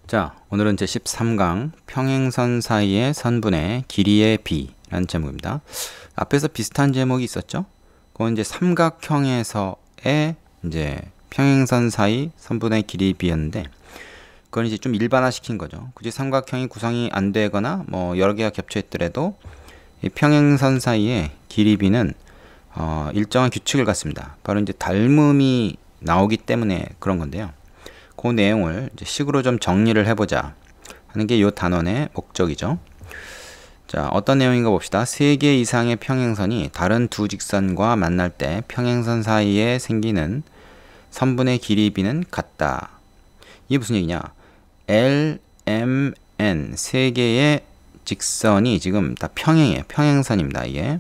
자, 오늘은 제13강 평행선 사이의 선분의 길이의 비라는 제목입니다. 앞에서 비슷한 제목이 있었죠? 그건 이제 삼각형에서의 이제 평행선 사이 선분의 길이 비였는데, 그건 이제 좀 일반화 시킨 거죠. 굳이 삼각형이 구성이 안 되거나 뭐 여러 개가 겹쳐 있더라도 이 평행선 사이의 길이 비는 일정한 규칙을 갖습니다. 바로 이제 닮음이 나오기 때문에 그런 건데요. 그 내용을 이제 식으로 좀 정리를 해보자 하는 게 이 단원의 목적이죠. 자, 어떤 내용인가 봅시다. 3개 이상의 평행선이 다른 두 직선과 만날 때 평행선 사이에 생기는 선분의 길이 비는 같다. 이게 무슨 얘기냐? L, M, N 3개의 직선이 지금 다 평행이에요. 평행선입니다. 이게.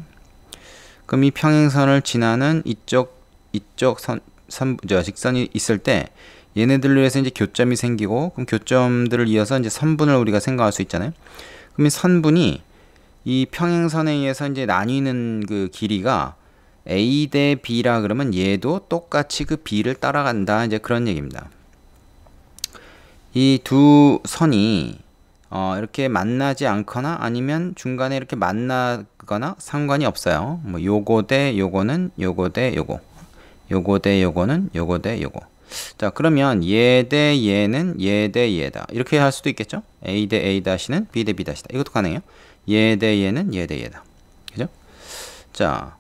그럼 이 평행선을 지나는 이쪽 직선이 있을 때 얘네들로 해서 이제 교점이 생기고, 그럼 교점들을 이어서 이제 선분을 우리가 생각할 수 있잖아요. 그럼 이 선분이 이 평행선에 의해서 이제 나뉘는 그 길이가 A 대 B라 그러면 얘도 똑같이 그 B를 따라간다. 이제 그런 얘기입니다. 이 두 선이 이렇게 만나지 않거나 아니면 중간에 이렇게 만나거나 상관이 없어요. 뭐 요거 대 요거는 요거 대 요거, 요거 대 요거는 요거 대 요거. 자, 그러면 얘 대 얘는 얘 대 얘다. 이렇게 할 수도 있겠죠? A 대 A 다시는 B 대 B 다시다. 이것도 가능해요. 얘 대 얘는 얘 대 얘다. 그죠? 자,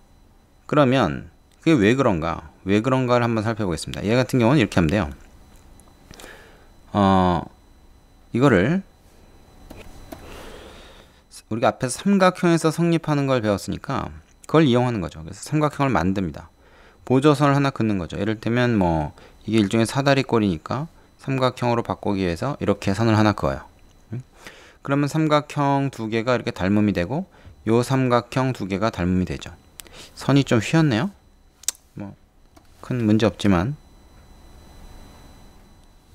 그러면 그게 왜 그런가? 왜 그런가를 한번 살펴보겠습니다. 얘 같은 경우는 이렇게 하면 돼요. 이거를 우리가 앞에서 삼각형에서 성립하는 걸 배웠으니까 그걸 이용하는 거죠. 그래서 삼각형을 만듭니다. 보조선을 하나 긋는 거죠. 예를 들면 뭐 이게 일종의 사다리꼴이니까 삼각형으로 바꾸기 위해서 이렇게 선을 하나 그어요. 그러면 삼각형 두 개가 이렇게 닮음이 되고 요 삼각형 두 개가 닮음이 되죠. 선이 좀 휘었네요. 뭐 큰 문제 없지만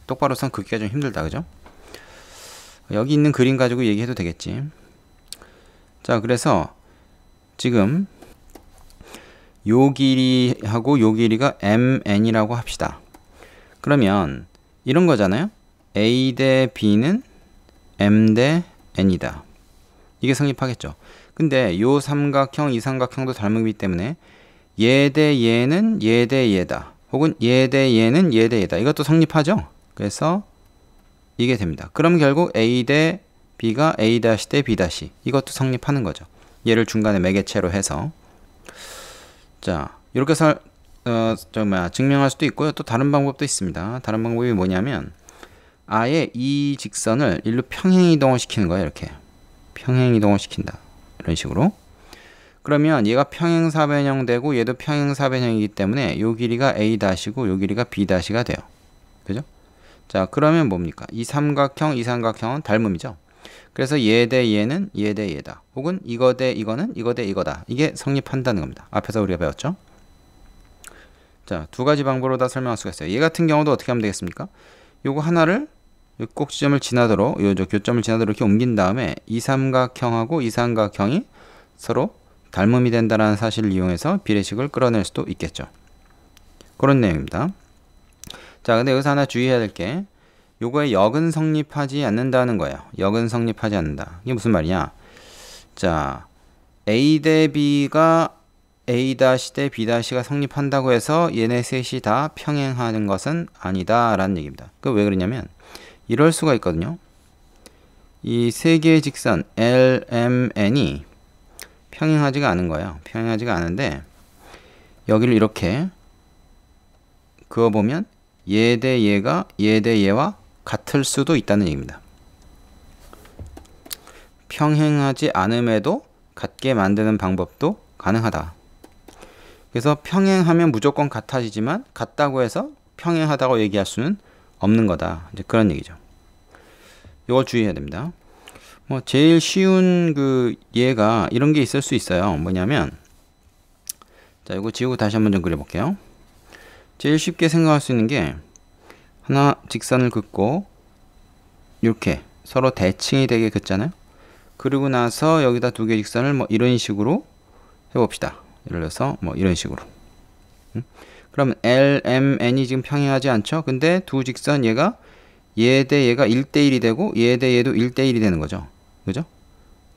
똑바로 선 긋기가 좀 힘들다. 그죠? 여기 있는 그림 가지고 얘기해도 되겠지. 자, 그래서 지금 요 길이하고 요 길이가 MN이라고 합시다. 그러면 이런 거잖아요. A 대 B는 M 대 N이다. 이게 성립하겠죠. 근데 요 삼각형, 이 삼각형도 닮음이기 때문에 얘 대 얘는 얘 대 얘다. 혹은 얘 대 얘는 얘 대 얘다. 이것도 성립하죠. 그래서 이게 됩니다. 그럼 결국 A 대 B가 A' 대 B'. 이것도 성립하는 거죠. 얘를 중간에 매개체로 해서. 자, 이렇게 증명할 수도 있고요. 또 다른 방법도 있습니다. 다른 방법이 뭐냐면 아예 이 직선을 일로 평행 이동을 시키는 거예요. 이렇게 평행 이동을 시킨다. 이런 식으로. 그러면 얘가 평행사변형 되고 얘도 평행사변형이기 때문에 요 길이가 A'고 요 길이가 B'가 돼요. 그죠? 자, 그러면 뭡니까? 이 삼각형은 닮음이죠. 그래서 얘 대 얘는 얘 대 얘다. 혹은 이거 대 이거는 이거 대 이거다. 이게 성립한다는 겁니다. 앞에서 우리가 배웠죠? 자, 두 가지 방법으로 다 설명할 수가 있어요. 얘 같은 경우도 어떻게 하면 되겠습니까? 요거 하나를 요 꼭지점을 지나도록 요 교점을 지나도록 이렇게 옮긴 다음에 이 삼각형하고 이 삼각형이 서로 닮음이 된다는 사실을 이용해서 비례식을 끌어낼 수도 있겠죠. 그런 내용입니다. 자, 근데 여기서 하나 주의해야 될 게 요거에 역은 성립하지 않는다는 거예요. 역은 성립하지 않는다. 이게 무슨 말이냐? 자, A 대 B가 A' 대 B' 성립한다고 해서 얘네 셋이 다 평행하는 것은 아니다 라는 얘기입니다. 그 왜 그러냐면 이럴 수가 있거든요. 이 세 개의 직선 L, M, N이 평행하지가 않은 거예요. 평행하지가 않은데 여기를 이렇게 그어보면 얘 대 얘가 얘 대 얘와 같을 수도 있다는 얘기입니다. 평행하지 않음에도 같게 만드는 방법도 가능하다. 그래서 평행하면 무조건 같아지지만 같다고 해서 평행하다고 얘기할 수는 없는 거다. 이제 그런 얘기죠. 이걸 주의해야 됩니다. 뭐 제일 쉬운 그 예가 이런 게 있을 수 있어요. 뭐냐면 자, 이거 지우고 다시 한번 좀 그려볼게요. 제일 쉽게 생각할 수 있는 게 하나 직선을 긋고 이렇게 서로 대칭이 되게 긋잖아요. 그리고 나서 여기다 두 개 직선을 뭐 이런 식으로 해봅시다. 예를 들어서 뭐 이런 식으로. 그러면 L, M, N이 지금 평행하지 않죠? 근데 두 직선 얘가 얘 대 얘가 1대1이 되고 얘 대 얘도 1대1이 되는 거죠. 그죠?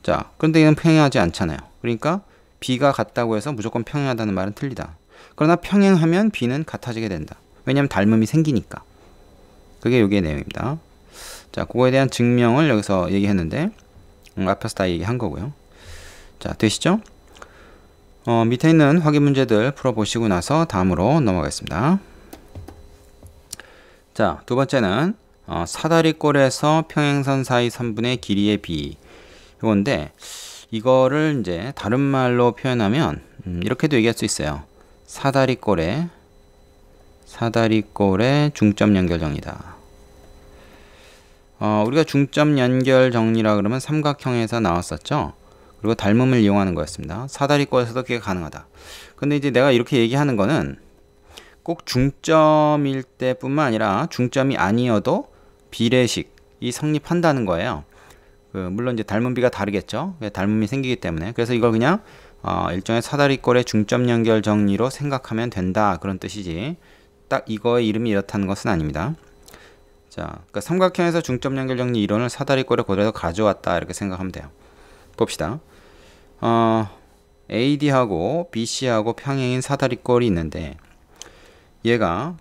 자, 그런데 얘는 평행하지 않잖아요. 그러니까 B가 같다고 해서 무조건 평행하다는 말은 틀리다. 그러나 평행하면 B는 같아지게 된다. 왜냐하면 닮음이 생기니까. 그게 여기의 내용입니다. 자, 그거에 대한 증명을 여기서 얘기했는데 앞에서 다 얘기한 거고요. 자, 되시죠? 밑에 있는 확인 문제들 풀어보시고 나서 다음으로 넘어가겠습니다. 자, 두 번째는 사다리꼴에서 평행선 사이 선분의 길이의 비. 이건데 이거를 이제 다른 말로 표현하면 이렇게도 얘기할 수 있어요. 사다리꼴의 중점 연결 정리다. 우리가 중점 연결 정리라 그러면 삼각형에서 나왔었죠. 그리고 닮음을 이용하는 거였습니다. 사다리꼴에서도 그게 가능하다. 근데 이제 내가 이렇게 얘기하는 거는 꼭 중점일 때뿐만 아니라 중점이 아니어도 비례식이 성립한다는 거예요. 물론 이제 닮음비가 다르겠죠. 닮음이 생기기 때문에. 그래서 이걸 그냥 일종의 사다리꼴의 중점 연결 정리로 생각하면 된다, 그런 뜻이지 딱 이거의 이름이 이렇다는 것은 아닙니다. 자, 그러니까 삼각형에서 중점 연결 정리 이론을 사다리꼴에 그대로 가져왔다, 이렇게 생각하면 돼요. 봅시다. AD하고 BC하고 평행인 사다리꼴이 있는데 얘가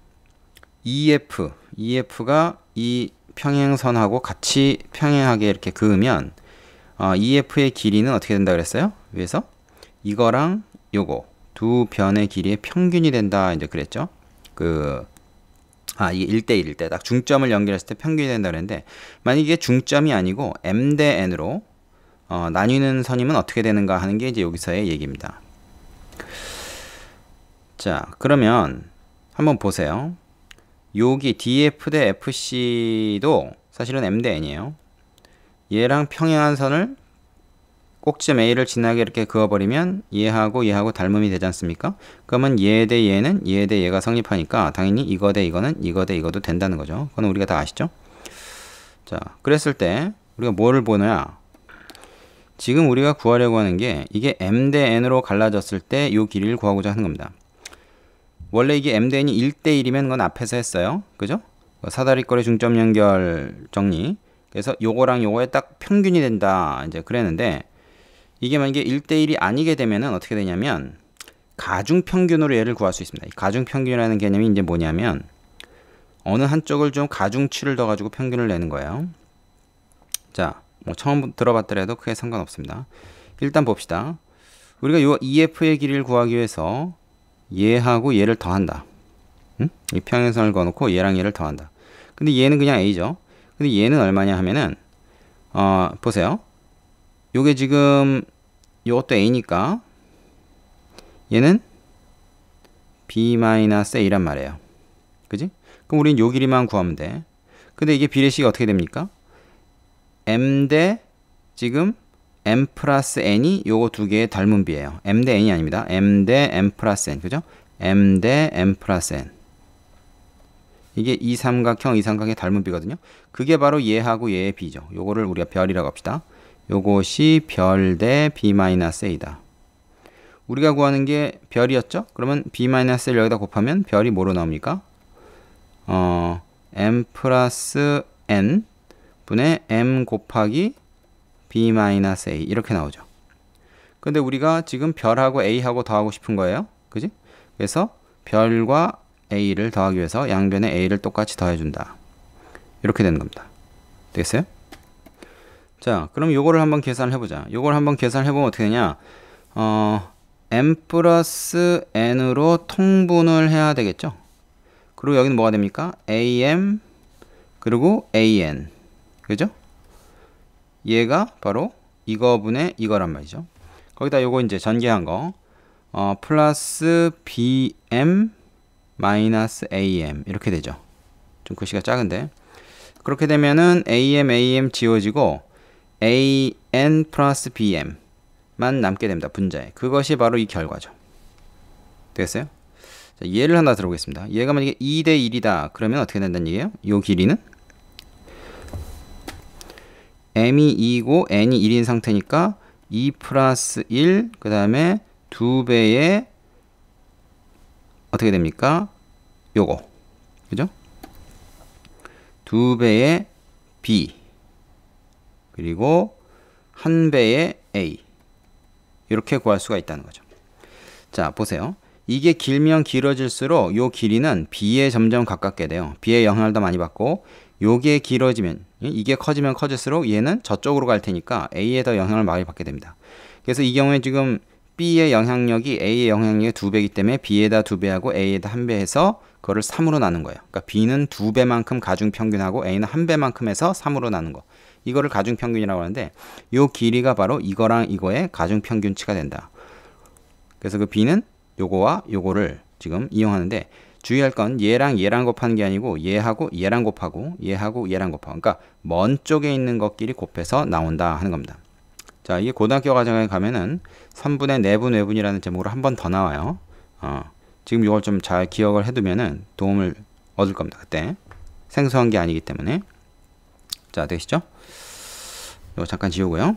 EF가 이 평행선하고 같이 평행하게 이렇게 그으면 EF의 길이는 어떻게 된다 그랬어요? 위에서 이거랑 요거 두 변의 길이의 평균이 된다, 이제 그랬죠. 이게 1대1일 때 딱 중점을 연결했을 때 평균이 된다 그랬는데, 만약에 이게 중점이 아니고 M 대 N으로 나뉘는 선이면 어떻게 되는가 하는 게 이제 여기서의 얘기입니다. 자, 그러면 한번 보세요. 여기 DF 대 FC도 사실은 M 대 N이에요. 얘랑 평행한 선을 꼭지점 A를 지나게 이렇게 그어버리면 얘하고 닮음이 되지 않습니까? 그러면 얘 대 얘는 얘 대 얘가 성립하니까 당연히 이거 대 이거는 이거 대 이거도 된다는 거죠. 그건 우리가 다 아시죠? 자, 그랬을 때 우리가 뭐를 보느냐? 지금 우리가 구하려고 하는 게 이게 M 대 N으로 갈라졌을 때 이 길이를 구하고자 하는 겁니다. 원래 이게 M 대 N이 1대1이면 그건 앞에서 했어요. 그죠? 사다리꼴의 중점 연결 정리. 그래서 요거랑 요거에 딱 평균이 된다, 이제 그랬는데, 이게 만약에 1대1이 아니게 되면은 어떻게 되냐면 가중평균으로 얘를 구할 수 있습니다. 이 가중평균이라는 개념이 이제 뭐냐면 어느 한쪽을 좀 가중치를 더 가지고 평균을 내는 거예요. 자, 뭐 처음 들어봤더라도 크게 상관없습니다. 일단 봅시다. 우리가 요 EF의 길이를 구하기 위해서 얘하고 얘를 더한다. 이 평행선을 그어놓고 얘랑 얘를 더한다. 근데 얘는 그냥 A죠. 근데 얘는 얼마냐 하면은 보세요. 요게 지금 요것도 A니까 얘는 B-A란 말이에요. 그지? 그럼 우린 요 길이만 구하면 돼. 근데 이게 비례식이 어떻게 됩니까? M 대 지금 M 플러스 N이 요거 두 개의 닮음비예요. M 대 N이 아닙니다. M 대 M 플러스 N. 그죠? M 대 M 플러스 N. 이게 이 삼각형의 닮음비거든요. 그게 바로 얘하고 얘의 비죠. 요거를 우리가 별이라고 합시다. 요것이 별 대 B-A다. 우리가 구하는 게 별이었죠? 그러면 B-L을 여기다 곱하면 별이 뭐로 나옵니까? M 플러스 N 분의 M 곱하기 B-A 이렇게 나오죠. 근데 우리가 지금 별하고 A하고 더하고 싶은 거예요. 그지? 그래서 별과 A를 더하기 위해서 양변에 A를 똑같이 더해준다. 이렇게 되는 겁니다. 되겠어요? 자, 그럼 요거를 한번 계산을 해보자. 요걸 한번 계산을 해보면 어떻게 되냐? M 플러스 N으로 통분을 해야 되겠죠? 그리고 여기는 뭐가 됩니까? AM 그리고 AN. 그죠? 얘가 바로 이거분의 이거란 말이죠. 거기다 요거 이제 전개한 거 플러스 BM 마이너스 AM 이렇게 되죠. 좀 글씨가 작은데 그렇게 되면은 AM 지워지고 AN 플러스 BM만 남게 됩니다. 분자에. 그것이 바로 이 결과죠. 되겠어요? 자, 예를 하나 들어보겠습니다. 얘가 만약에 2 대 1이다. 그러면 어떻게 된다는 얘기예요? 요 길이는 M이 2고 N이 1인 상태니까 2 플러스 1, 그 다음에 2배의 어떻게 됩니까? 요거. 그죠? 2배의 B 그리고 1배의 A 이렇게 구할 수가 있다는 거죠. 자, 보세요. 이게 길면 길어질수록 요 길이는 B에 점점 가깝게 돼요. B의 영향을 더 많이 받고 요게 길어지면 이게 커지면 커질수록 얘는 저쪽으로 갈 테니까 A에 더 영향을 많이 받게 됩니다. 그래서 이 경우에 지금 B의 영향력이 A의 영향력의 2배이기 때문에 B에다 2배하고 A에다 1배 해서 그거를 3으로 나눈 거예요. 그러니까 B는 2배만큼 가중평균하고 A는 1배만큼 해서 3으로 나눈 거. 이거를 가중평균이라고 하는데 요 길이가 바로 이거랑 이거의 가중평균치가 된다. 그래서 그 B는 요거와 요거를 지금 이용하는데 주의할 건 얘랑 얘랑 곱하는 게 아니고 얘하고 얘랑 곱하고 얘하고 얘랑 곱하고 그러니까 먼 쪽에 있는 것끼리 곱해서 나온다 하는 겁니다. 자, 이게 고등학교 과정에 가면은 3분의 내분 외분이라는 제목으로 한 번 더 나와요. 지금 이걸 좀 잘 기억을 해두면은 도움을 얻을 겁니다. 그때 생소한 게 아니기 때문에. 자, 되시죠? 이거 잠깐 지우고요.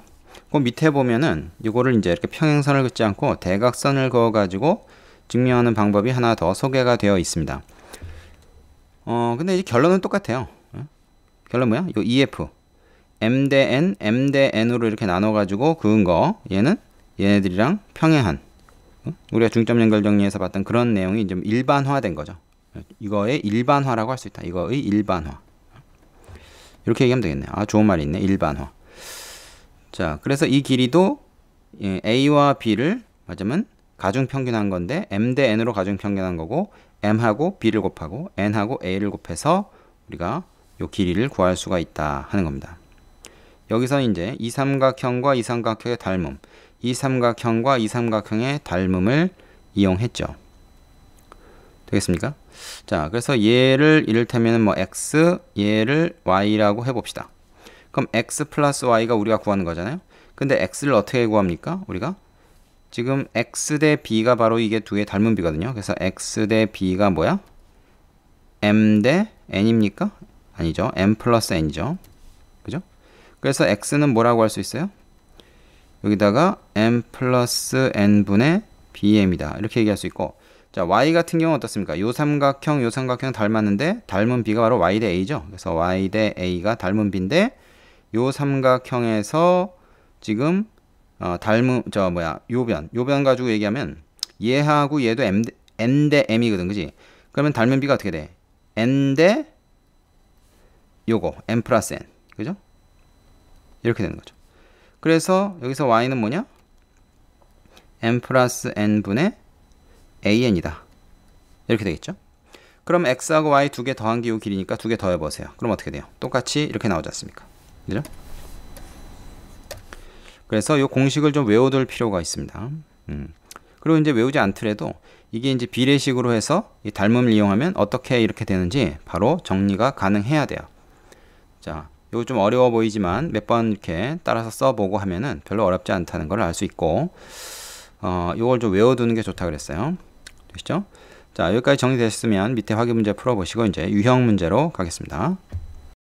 그 밑에 보면은 이거를 이제 이렇게 평행선을 긋지 않고 대각선을 그어 가지고 증명하는 방법이 하나 더 소개가 되어 있습니다. 근데 이제 결론은 똑같아요. 결론 뭐야? 요 EF M 대 N, M 대 N으로 이렇게 나눠 가지고 그은 거 얘는 얘네들이랑 평행한 우리가 중점 연결 정리해서 봤던 그런 내용이 좀 일반화된 거죠. 이거의 일반화라고 할 수 있다. 이거의 일반화. 이렇게 얘기하면 되겠네. 아, 좋은 말이 있네. 일반화. 자, 그래서 이 길이도 A와 B를 맞으면 가중평균한 건데 M 대 N으로 가중평균한 거고 M하고 B를 곱하고 N하고 A를 곱해서 우리가 요 길이를 구할 수가 있다 하는 겁니다. 여기서 이제 이 삼각형과 이 삼각형의 닮음, 이 삼각형과 이 삼각형의 닮음을 이용했죠. 되겠습니까? 자, 그래서 얘를 이를테면 뭐 x, 얘를 y라고 해봅시다. 그럼 x 플러스 y가 우리가 구하는 거잖아요. 근데 x를 어떻게 구합니까? 우리가 지금 x 대 b가 바로 이게 두 개의 닮은 비거든요. 그래서 x 대 b가 뭐야? m 대 n입니까? 아니죠. m 플러스 n이죠. 그죠? 그래서 x는 뭐라고 할 수 있어요? 여기다가 m 플러스 n분의 bm이다. 이렇게 얘기할 수 있고, 자, y 같은 경우는 어떻습니까? 요 삼각형 닮았는데 닮은 b가 바로 y 대 a죠. 그래서 y 대 a가 닮은 b인데 요 삼각형에서 지금 요변 가지고 얘기하면 얘하고 얘도 n 대 m이거든, 그지? 그러면 닮은 b가 어떻게 돼? n 대 요거 m 플러스 n, 그죠? 이렇게 되는 거죠. 그래서 여기서 y는 뭐냐? m 플러스 n분의 an이다. 이렇게 되겠죠? 그럼 x하고 y 두 개 더한 게 요 길이니까 두 개 더해보세요. 그럼 어떻게 돼요? 똑같이 이렇게 나오지 않습니까? 그죠? 그래서 요 공식을 좀 외워둘 필요가 있습니다. 그리고 이제 외우지 않더라도 이게 이제 비례식으로 해서 이 닮음을 이용하면 어떻게 이렇게 되는지 바로 정리가 가능해야 돼요. 자, 이거 좀 어려워 보이지만 몇 번 이렇게 따라서 써보고 하면은 별로 어렵지 않다는 걸 알 수 있고, 이걸 좀 외워두는 게 좋다 그랬어요. 되시죠? 자, 여기까지 정리되셨으면 밑에 확인 문제 풀어보시고 이제 유형 문제로 가겠습니다.